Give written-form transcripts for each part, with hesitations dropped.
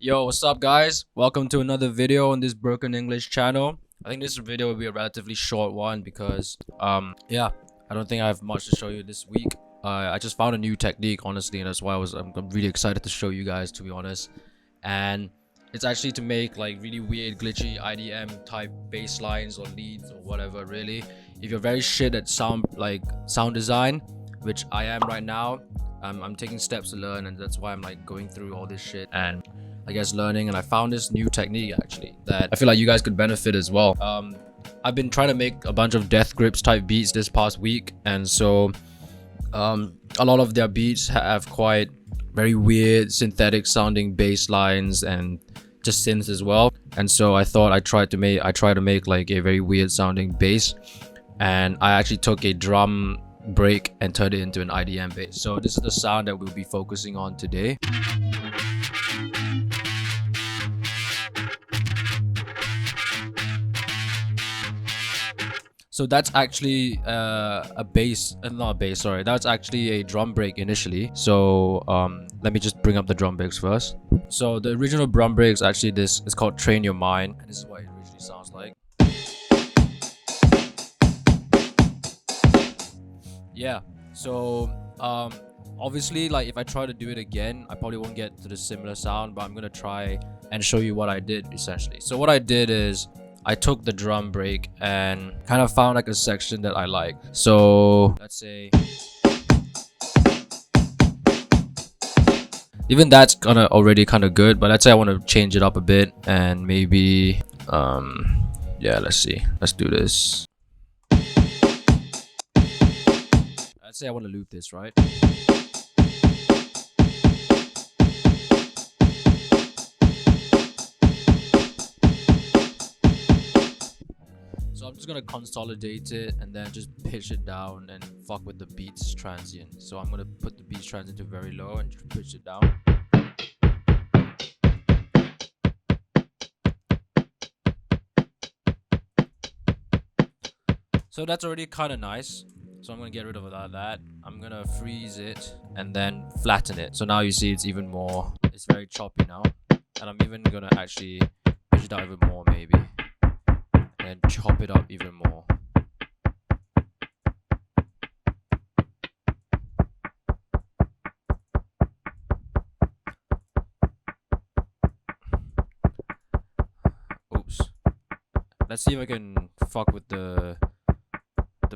Yo, what's up guys? Welcome to another video on this Broken English channel. I think this video will be a relatively short one because yeah, I don't think I have much to show you this week. I just found a new technique, honestly, and that's why I'm really excited to show you guys, to be honest. And it's actually to make like really weird glitchy IDM type bass lines or leads or whatever. Really, if you're very shit at sound design, which I am right now, I'm taking steps to learn, and that's why I'm like going through all this shit and I guess learning. And I found this new technique actually that I feel like you guys could benefit as well. I've been trying to make a bunch of death grips type beats this past week, and so a lot of their beats have quite very weird synthetic sounding bass lines and just synths as well. And so I thought I try to make like a very weird sounding bass, and I actually took a drum break and turned it into an IDM bass. So this is the sound that we'll be focusing on today. So that's actually that's actually a drum break initially. So let me just bring up the drum breaks first. So the original drum break is actually this. It's called Train Your Mind, and this is what it originally sounds like. Yeah, so obviously, like, if I try to do it again, I probably won't get to the similar sound, but I'm gonna try and show you what I did essentially. So what I did is I took the drum break and kind of found like a section that I like. So let's say even that's already kind of good, but let's say I want to change it up a bit and maybe yeah, let's do this. Let's say I want to loop this, right? So I'm just gonna consolidate it and then just pitch it down and fuck with the beats transient. So I'm gonna put the beats transient to very low and just pitch it down. So that's already kind of nice. So I'm gonna get rid of that. I'm gonna freeze it and then flatten it. So now you see it's even more, it's very choppy now. And I'm even gonna actually pitch it out even more maybe. And chop it up even more. Oops. Let's see if I can fuck with the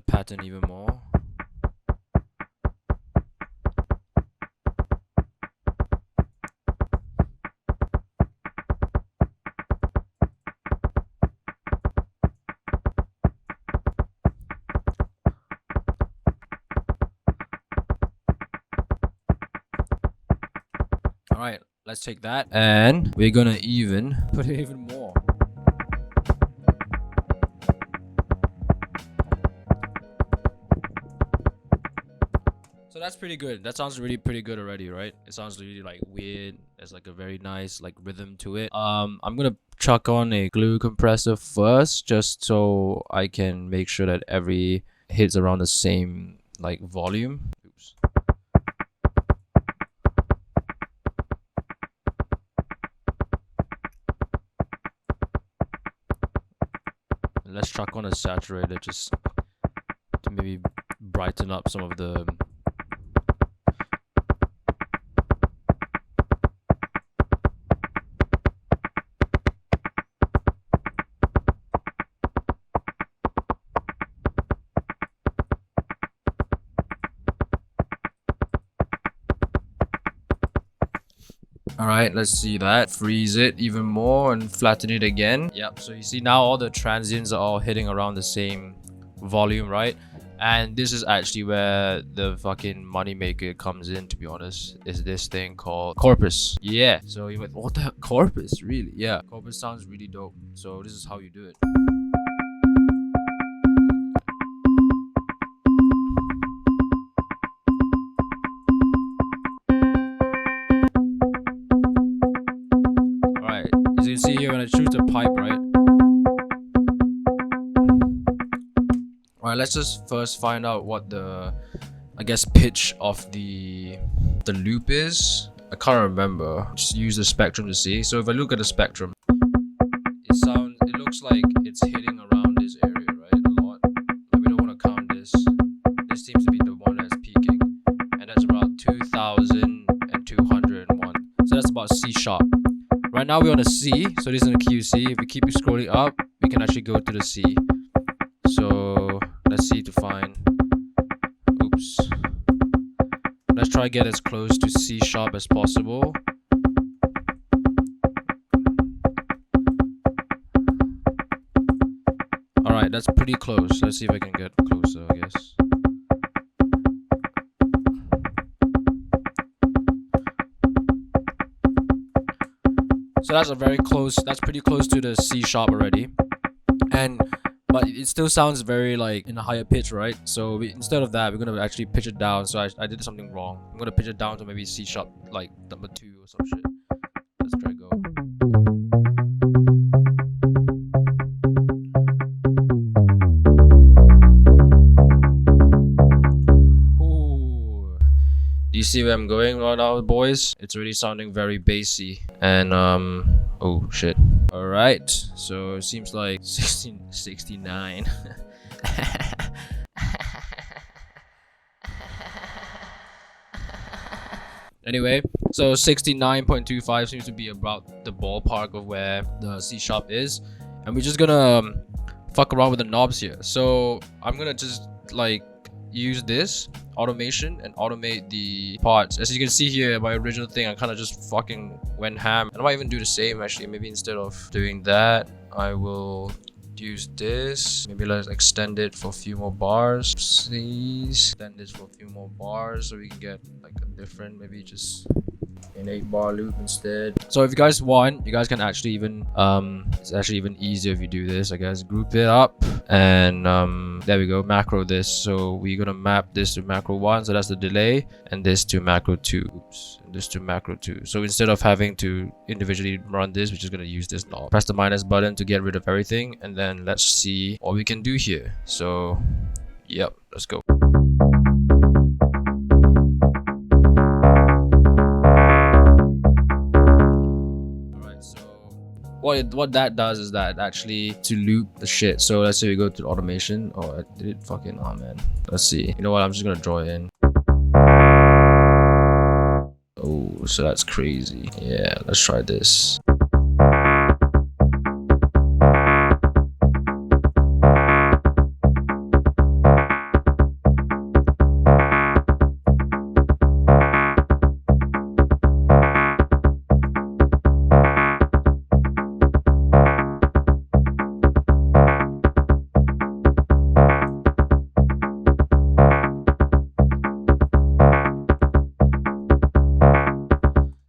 pattern even more. Alright, let's take that and we're gonna even put it even more. So that's pretty good. That sounds really pretty good already, right? It sounds really like weird. There's like a very nice like rhythm to it. I'm gonna chuck on a glue compressor first, just so I can make sure that every hits around the same like volume. Oops. Let's chuck on a saturator just to maybe brighten up some of the Alright, let's see that. Freeze it even more and flatten it again. Yep, so you see now all the transients are all hitting around the same volume, right? And this is actually where the fucking moneymaker comes in, to be honest. Is this thing called Corpus. Yeah, so you went, what the hell? Corpus? Really? Yeah, Corpus sounds really dope. So this is how you do it. As you can see here, when I choose the pipe, right? Alright, let's just first find out what the, I guess, pitch of the loop is. I can't remember. Just use the spectrum to see. So if I look at the spectrum, it looks like it's hitting around this area, right? A lot. But we don't want to count this. This seems to be the one that's peaking, and that's about 2,201. So that's about C sharp. Right now we're on a C, so this is a QC. If we keep scrolling up, we can actually go to the C. So let's see to find. Oops. Let's try to get as close to C sharp as possible. Alright, that's pretty close. Let's see if I can get closer, I guess. So that's pretty close to the C sharp already. But it still sounds very like in a higher pitch, right? So instead of that, we're gonna actually pitch it down. So I did something wrong. I'm gonna pitch it down to maybe C sharp, like number 2 or some shit. Let's try to go. Ooh. Do you see where I'm going right now, boys? It's already sounding very bassy. And oh shit. Alright, so it seems like 69. Anyway, so 69.25 seems to be about the ballpark of where the C sharp is. And we're just gonna fuck around with the knobs here. So I'm gonna just like use this automation and automate the parts. As you can see here, my original thing, I kind of just fucking went ham. I might even do the same actually. Maybe instead of doing that, I will use this. Maybe let's extend it for a few more bars. Please extend this for a few more bars so we can get like a different, maybe just an 8-bar loop instead. So if you guys want, you guys can actually even it's actually even easier if you do this, I guess. Group it up and there we go, macro this. So we're gonna map this to macro 1, so that's the delay, and this to macro 2. Oops, and this to macro 2. So instead of having to individually run this, we're just gonna use this knob. Press the minus button to get rid of everything, and then let's see what we can do here. So yep, let's go. What that does is that actually to loop the shit. So let's say we go to automation. Oh, I did it fucking, oh man. Let's see. You know what? I'm just gonna draw it in. Oh, so that's crazy. Yeah, let's try this.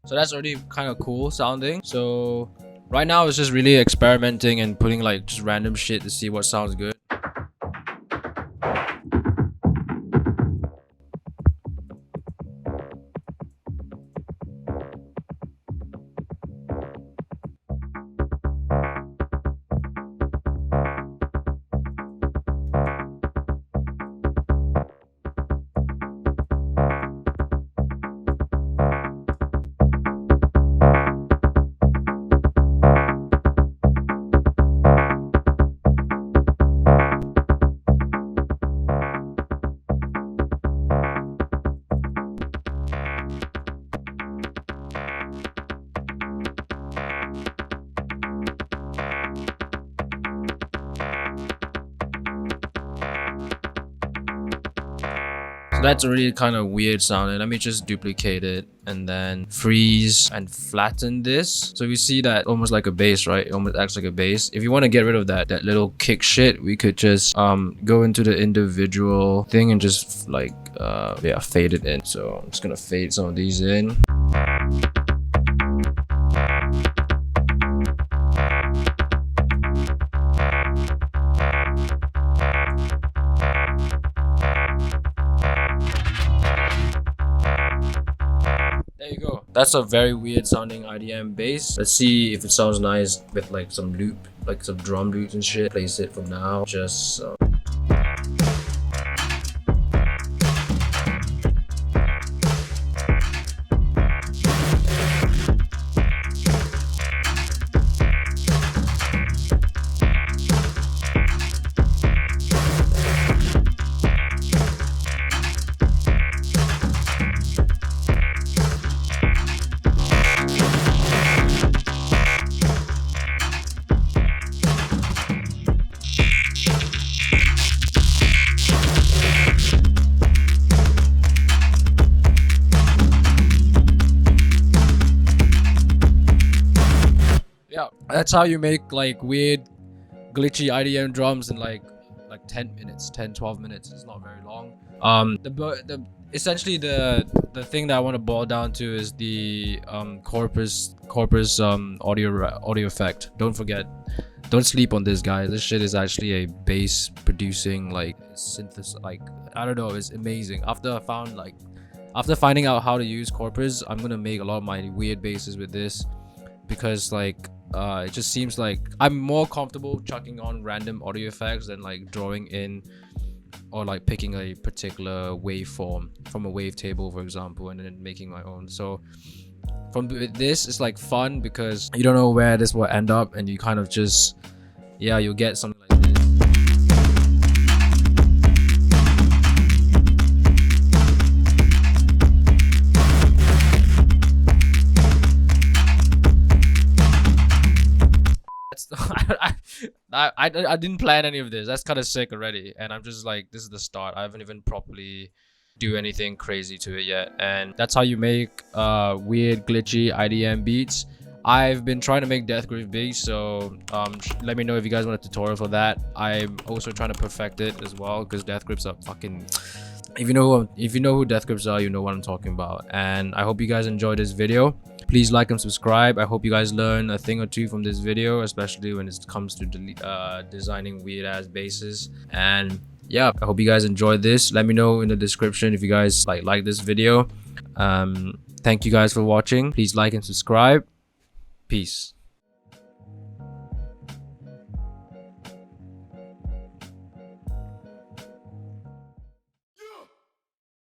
So that's already kind of cool sounding. So right now it's just really experimenting and putting like just random shit to see what sounds good. So that's already kind of weird sounding. Let me just duplicate it and then freeze and flatten this. So we see that almost like a bass, right? It almost acts like a bass. If you want to get rid of that little kick shit, we could just go into the individual thing and just like yeah, fade it in. So I'm just gonna fade some of these in. That's a very weird sounding IDM bass. Let's see if it sounds nice with like some loop, like some drum loops and shit. Place it for now. Just Yeah, that's how you make like weird glitchy IDM drums in like 10 minutes, 10-12 minutes. It's not very long. The essentially the thing that I want to boil down to is the corpus audio effect. Don't forget, don't sleep on this, guy. This shit is actually a bass producing like synthesis, like I don't know, it's amazing. After finding out how to use corpus, I'm gonna make a lot of my weird basses with this, because like it just seems like I'm more comfortable chucking on random audio effects than like drawing in or like picking a particular waveform from a wavetable, for example, and then making my own. So from this, it's like fun because you don't know where this will end up, and you kind of just, yeah, you'll get something like this. I didn't plan any of this. That's kind of sick already, and I'm just like, this is the start. I haven't even properly do anything crazy to it yet, and that's how you make weird glitchy IDM beats. I've been trying to make death grip beats, so let me know if you guys want a tutorial for that. I'm also trying to perfect it as well, because death grips are fucking, if you know who death grips are, you know what I'm talking about. And I hope you guys enjoyed this video. Please like and subscribe. I hope you guys learn a thing or two from this video, especially when it comes to designing weird ass basses. And yeah, I hope you guys enjoyed this. Let me know in the description if you guys like this video. Thank you guys for watching. Please like and subscribe. Peace.